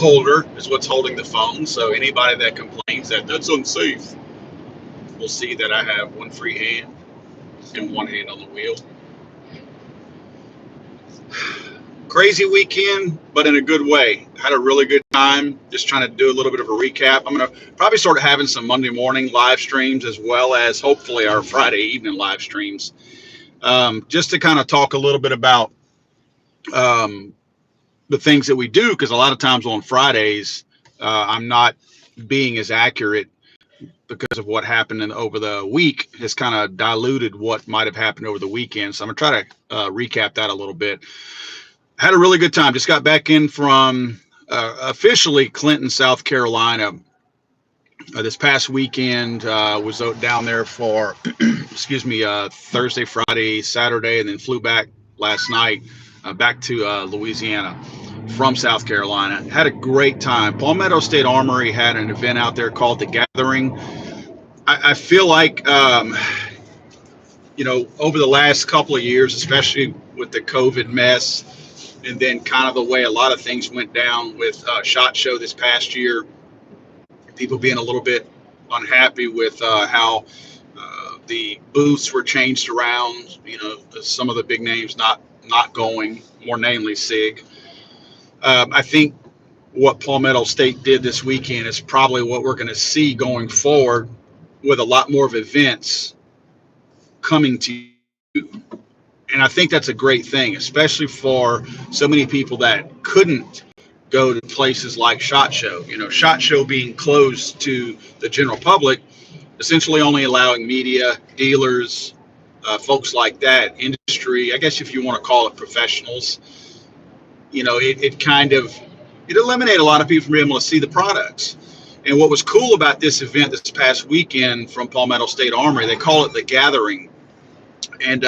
holder is what's holding the phone. So anybody that complains that that's unsafe will see that I have one free hand and one hand on the wheel. Crazy weekend, but in a good way. Had a really good time. Just trying to do a little bit of a recap. I'm going to probably start having some Monday morning live streams as well as hopefully our Friday evening live streams. Just to kind of talk a little bit about the things that we do, because a lot of times on Fridays, I'm not being as accurate because of what happened over the week has kind of diluted what might have happened over the weekend. So I'm going to try to recap that a little bit. Had a really good time. Just got back in from officially Clinton, South Carolina. This past weekend was down there for, Thursday, Friday, Saturday, and then flew back last night back to Louisiana from South Carolina. Had a great time. Palmetto State Armory had an event out there called The Gathering. I feel like, over the last couple of years, especially with the COVID mess, and then kind of the way a lot of things went down with SHOT Show this past year, people being a little bit unhappy with how the booths were changed around, some of the big names not going, more namely SIG. I think what Palmetto State did this weekend is probably what we're going to see going forward with a lot more of events coming to you. And I think that's a great thing, especially for so many people that couldn't go to places like SHOT Show. SHOT Show being closed to the general public, essentially only allowing media, dealers, folks like that, industry, I guess if you want to call it professionals, it eliminated a lot of people from being able to see the products. And what was cool about this event this past weekend from Palmetto State Armory, they call it The Gathering. And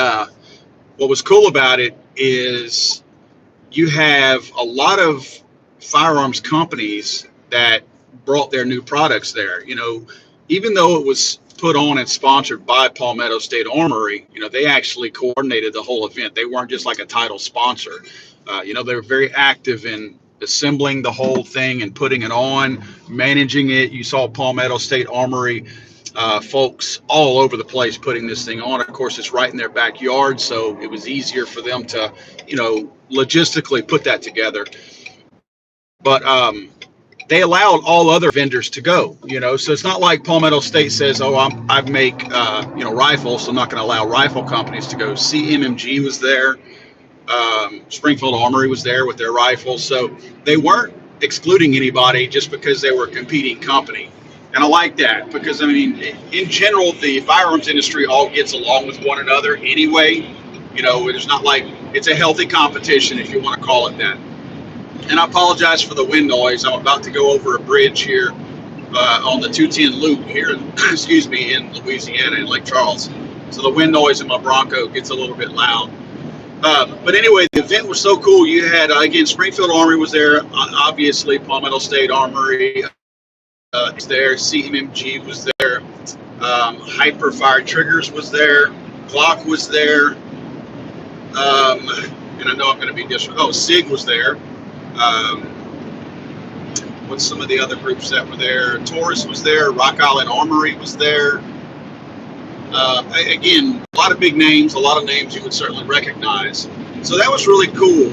what was cool about it is you have a lot of firearms companies that brought their new products there. Even though it was put on and sponsored by Palmetto State Armory, they actually coordinated the whole event. They weren't just like a title sponsor. They were very active in assembling the whole thing and putting it on, managing it. You saw Palmetto State Armory folks all over the place putting this thing on. Of course, it's right in their backyard, so it was easier for them to, logistically put that together. But they allowed all other vendors to go, so it's not like Palmetto State says, I make, rifles, so I'm not going to allow rifle companies to go. CMMG was there. Springfield Armory was there with their rifles. So they weren't excluding anybody just because they were a competing company. And I like that because, in general, the firearms industry all gets along with one another anyway. It's not like it's a healthy competition, if you want to call it that. And I apologize for the wind noise. I'm about to go over a bridge here on the 210 loop here, in Louisiana, in Lake Charles. So the wind noise in my Bronco gets a little bit loud. But anyway, the event was so cool. You had, again, Springfield Armory was there. Obviously, Palmetto State Armory was there. CMMG was there. Hyper Fire Triggers was there. Glock was there. And I know I'm going to be SIG was there. What's some of the other groups that were there? Taurus was there. Rock Island Armory was there. Again, a lot of big names, a lot of names you would certainly recognize. So that was really cool.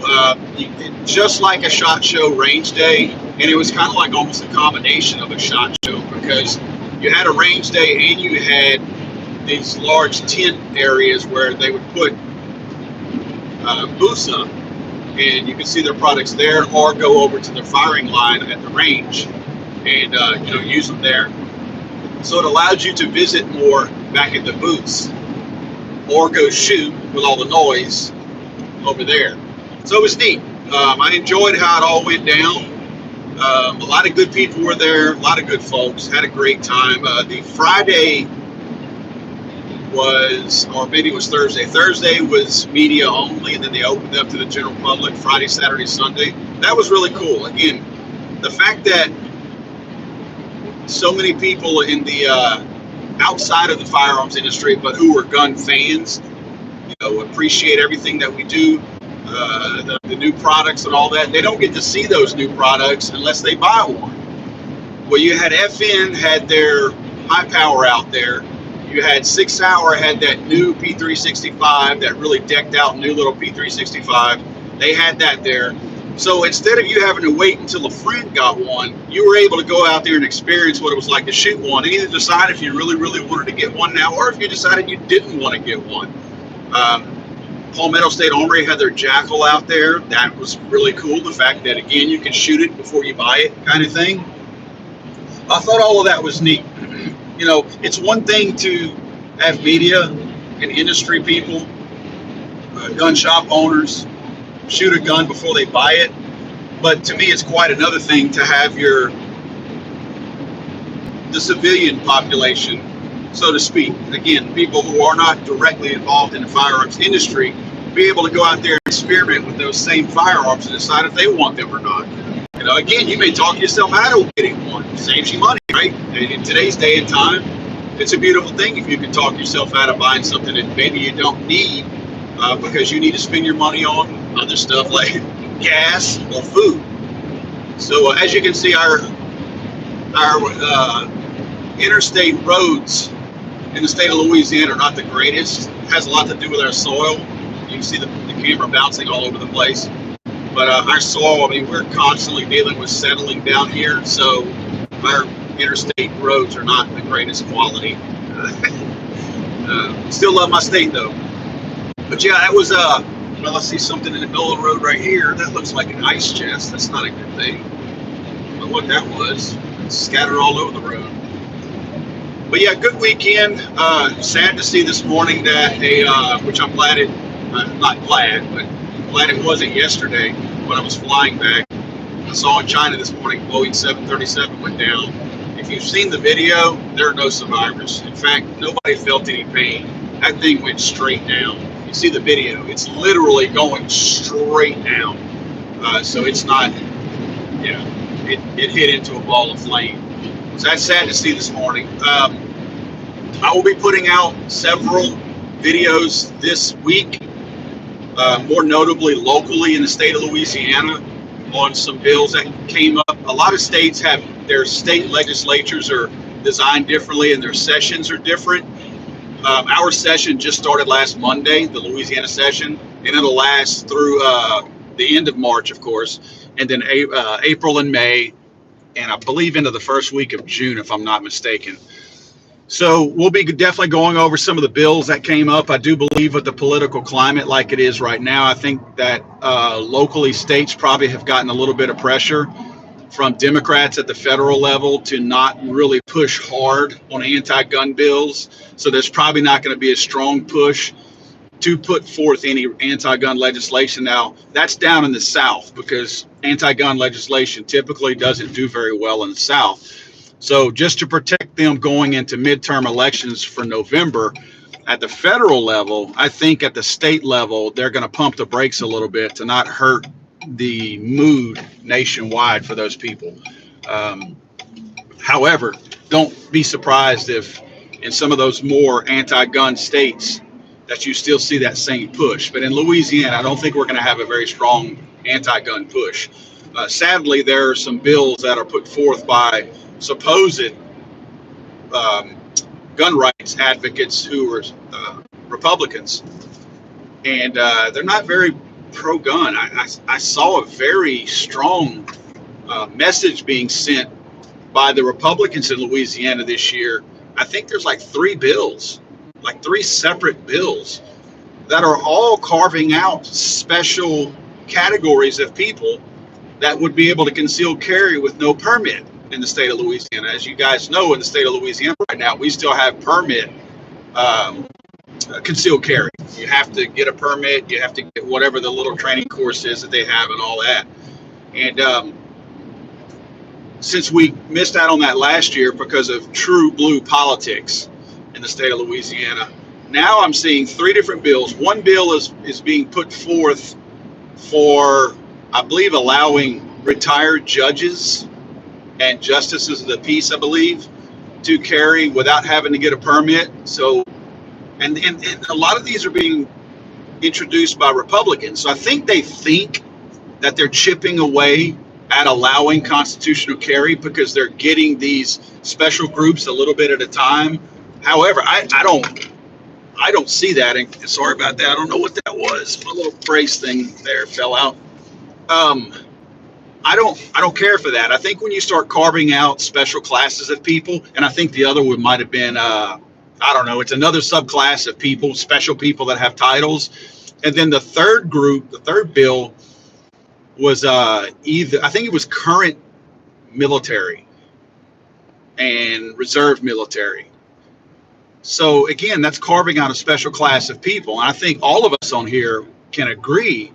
Just like a SHOT Show range day, and it was kind of like almost a combination of a SHOT Show because you had a range day and you had these large tent areas where they would put booths up, and you could see their products there or go over to the firing line at the range and use them there. So it allowed you to visit more back at the booths or go shoot with all the noise over there. So it was neat. I enjoyed how it all went down. A lot of good people were there, a lot of good folks, had a great time. The Friday was, or maybe it was Thursday. Thursday was media only, and then they opened up to the general public Friday, Saturday, Sunday. That was really cool. Again, the fact that so many people in the outside of the firearms industry, but who are gun fans, appreciate everything that we do. the new products and all that. They don't get to see those new products unless they buy one. Well, you had FN had their high power out there. You had 6 Hour had that new P365, that really decked out new little P365. They had that there. So instead of you having to wait until a friend got one, you were able to go out there and experience what it was like to shoot one, and either decide if you really, really wanted to get one now, or if you decided you didn't want to get one. Palmetto State Armory had their Jackal out there. That was really cool. The fact that, again, you can shoot it before you buy it, kind of thing. I thought all of that was neat. You know, it's one thing to have media and industry people, gun shop owners, shoot a gun before they buy it. But to me, it's quite another thing to have the civilian population, so to speak, again, people who are not directly involved in the firearms industry, be able to go out there and experiment with those same firearms and decide if they want them or not. You know, again, you may talk yourself out of getting one. Saves you money, right? And in today's day and time, it's a beautiful thing if you can talk yourself out of buying something that maybe you don't need because you need to spend your money on other stuff like gas or food. So as you can see, our interstate roads in the state of Louisiana are not the greatest. It has a lot to do with our soil. You can see the camera bouncing all over the place. But our soil, I mean, we're constantly dealing with settling down here, so our interstate roads are not the greatest quality. Still love my state, though. But yeah, that was, well, I see something in the middle of the road right here. That looks like an ice chest. That's not a good thing. But what that was, it's scattered all over the road. But yeah, good weekend. Sad to see this morning that which I'm glad not glad, but glad it wasn't yesterday when I was flying back. I saw in China this morning, Boeing 737 went down. If you've seen the video, there are no survivors. In fact, nobody felt any pain. That thing went straight down. You see the video, it's literally going straight down. So it's not, you know, it hit into a ball of flame. So that's sad to see this morning. I will be putting out several videos this week, more notably locally in the state of Louisiana, on some bills that came up. A lot of states have their state legislatures are designed differently and their sessions are different. Our session just started last Monday, the Louisiana session, and it'll last through the end of March, of course, and then April and May, and I believe into the first week of June, if I'm not mistaken. So we'll be definitely going over some of the bills that came up. I do believe with the political climate like it is right now, I think that locally states probably have gotten a little bit of pressure from Democrats at the federal level to not really push hard on anti-gun bills. So there's probably not going to be a strong push to put forth any anti-gun legislation. Now, that's down in the South because anti-gun legislation typically doesn't do very well in the South. So just to protect them going into midterm elections for November, at the federal level, I think at the state level, they're going to pump the brakes a little bit to not hurt the mood nationwide for those people. However, don't be surprised if in some of those more anti-gun states that you still see that same push. But in Louisiana, I don't think we're going to have a very strong anti-gun push. Sadly, there are some bills that are put forth by supposed gun rights advocates who are Republicans, and they're not very pro-gun. I saw a very strong message being sent by the Republicans in Louisiana this year. I think there's like three separate bills that are all carving out special categories of people that would be able to conceal carry with no permit in the state of Louisiana. As you guys know, in the state of Louisiana right now, we still have permit concealed carry. You have to get a permit. You have to get whatever the little training course is that they have and all that. And since we missed out on that last year because of true blue politics in the state of Louisiana, now I'm seeing three different bills. One bill is being put forth for, I believe, allowing retired judges and justices of the peace, I believe, to carry without having to get a permit. So, and a lot of these are being introduced by Republicans. So I think they think that they're chipping away at allowing constitutional carry because they're getting these special groups a little bit at a time. However, I don't see that. And sorry about that. I don't know what that was. My little brace thing there fell out. Um, I don't care for that. I think when you start carving out special classes of people, and I think the other one might have been I don't know, it's another subclass of people, special people that have titles. And then the third group, the third bill was either, I think it was current military and reserve military. So again, that's carving out a special class of people. And I think all of us on here can agree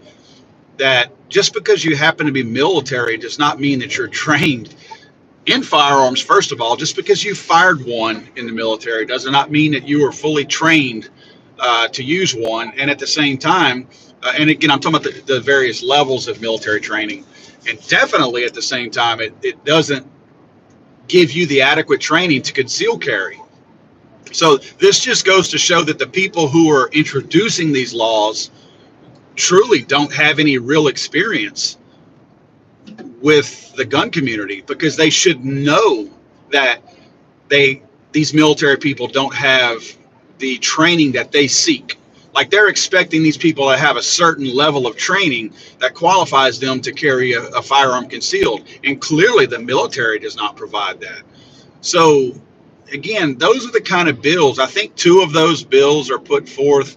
that just because you happen to be military does not mean that you're trained in firearms. First of all, just because you fired one in the military does not mean that you are fully trained to use one. And at the same time, and again, I'm talking about the various levels of military training. And definitely at the same time, it doesn't give you the adequate training to conceal carry. So this just goes to show that the people who are introducing these laws truly don't have any real experience with the gun community, because they should know that these military people don't have the training that they seek. Like, they're expecting these people to have a certain level of training that qualifies them to carry a firearm concealed, and clearly the military does not provide that. So again, those are the kind of bills. I think two of those bills are put forth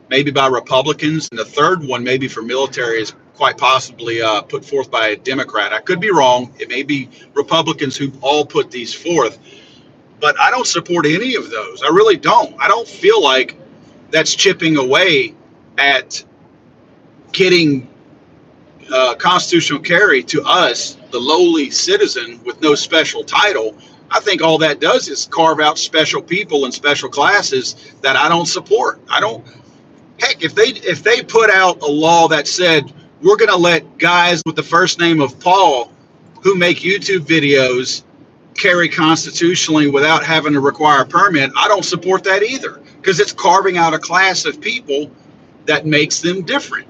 maybe by Republicans, and the third one, maybe for military, is quite possibly put forth by a Democrat. I could be wrong. It may be Republicans who all put these forth, but I don't support any of those. I really don't. I don't feel like that's chipping away at getting constitutional carry to us, the lowly citizen with no special title. I think all that does is carve out special people and special classes that I don't support. I don't. Heck, if they put out a law that said we're going to let guys with the first name of Paul who make YouTube videos carry constitutionally without having to require a permit, I don't support that either, because it's carving out a class of people that makes them different.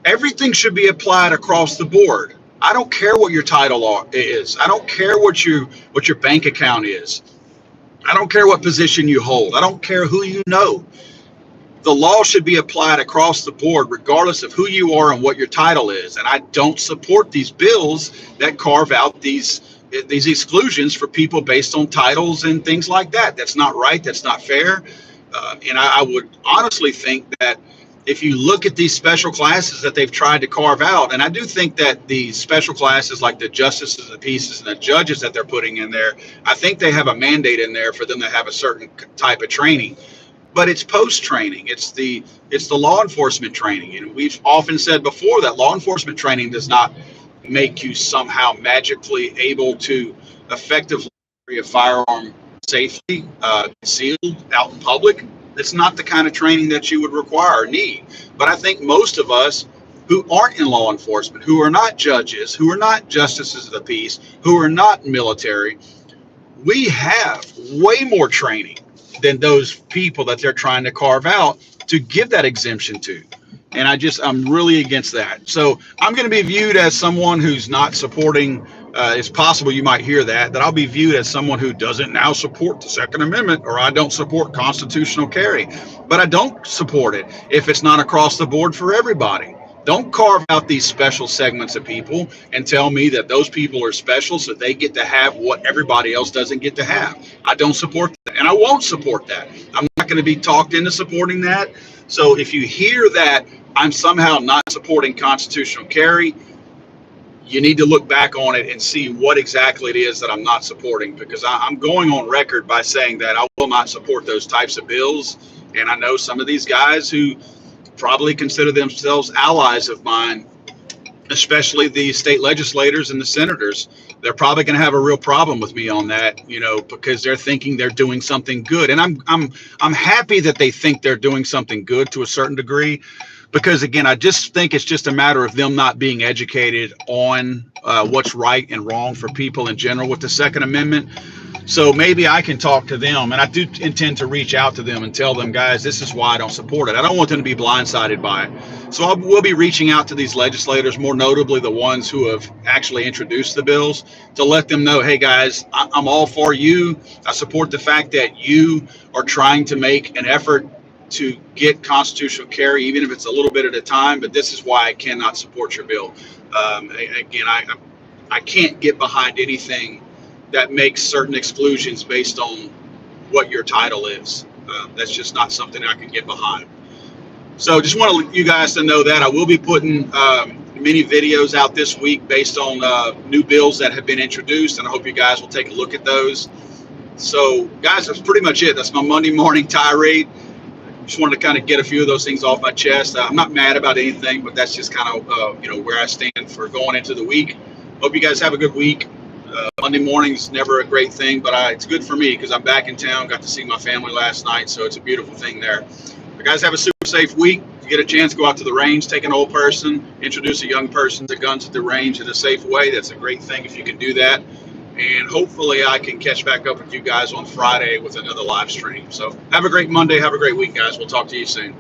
Everything should be applied across the board. I don't care what your title is. I don't care what your bank account is. I don't care what position you hold. I don't care who you know. The law should be applied across the board, regardless of who you are and what your title is. And I don't support these bills that carve out these exclusions for people based on titles and things like that. That's not right. That's not fair. And I would honestly think that if you look at these special classes that they've tried to carve out, and I do think that the special classes like the justices of the peace and the judges that they're putting in there, I think they have a mandate in there for them to have a certain type of training. But it's post-training. It's the law enforcement training. And we've often said before that law enforcement training does not make you somehow magically able to effectively carry a firearm safely, concealed out in public. It's not the kind of training that you would require or need. But I think most of us who aren't in law enforcement, who are not judges, who are not justices of the peace, who are not military, we have way more training than those people that they're trying to carve out to give that exemption to. And I'm really against that. So I'm going to be viewed as someone who's not supporting, it's possible you might hear that I'll be viewed as someone who doesn't now support the Second Amendment, or I don't support constitutional carry. But I don't support it if it's not across the board for everybody. Don't carve out these special segments of people and tell me that those people are special so they get to have what everybody else doesn't get to have. I don't support that, and I won't support that. I'm not going to be talked into supporting that. So if you hear that I'm somehow not supporting constitutional carry, you need to look back on it and see what exactly it is that I'm not supporting, because I'm going on record by saying that I will not support those types of bills. And I know some of these guys who probably consider themselves allies of mine, especially the state legislators and the senators. They're probably going to have a real problem with me on that, because they're thinking they're doing something good. And I'm happy that they think they're doing something good to a certain degree, because again, I just think it's just a matter of them not being educated on what's right and wrong for people in general with the Second Amendment. So maybe I can talk to them, and I do intend to reach out to them and tell them, guys, this is why I don't support it. I don't want them to be blindsided by it. So we'll be reaching out to these legislators, more notably the ones who have actually introduced the bills, to let them know, hey, guys, I'm all for you. I support the fact that you are trying to make an effort to get constitutional carry, even if it's a little bit at a time, but this is why I cannot support your bill. Again, I can't get behind anything that makes certain exclusions based on what your title is. That's just not something I can get behind. So just want you guys to know that I will be putting many videos out this week based on new bills that have been introduced, and I hope you guys will take a look at those. So guys, that's pretty much it. That's my Monday morning tirade. Just wanted to kind of get a few of those things off my chest. I'm not mad about anything, but that's just kind of where I stand for going into the week. Hope you guys have a good week. Monday morning's never a great thing, but it's good for me because I'm back in town. Got to see my family last night, so it's a beautiful thing there. But guys, have a super safe week. If you get a chance, go out to the range, take an old person, introduce a young person to guns at the range in a safe way. That's a great thing if you can do that. And hopefully I can catch back up with you guys on Friday with another live stream. So have a great Monday. Have a great week, guys. We'll talk to you soon.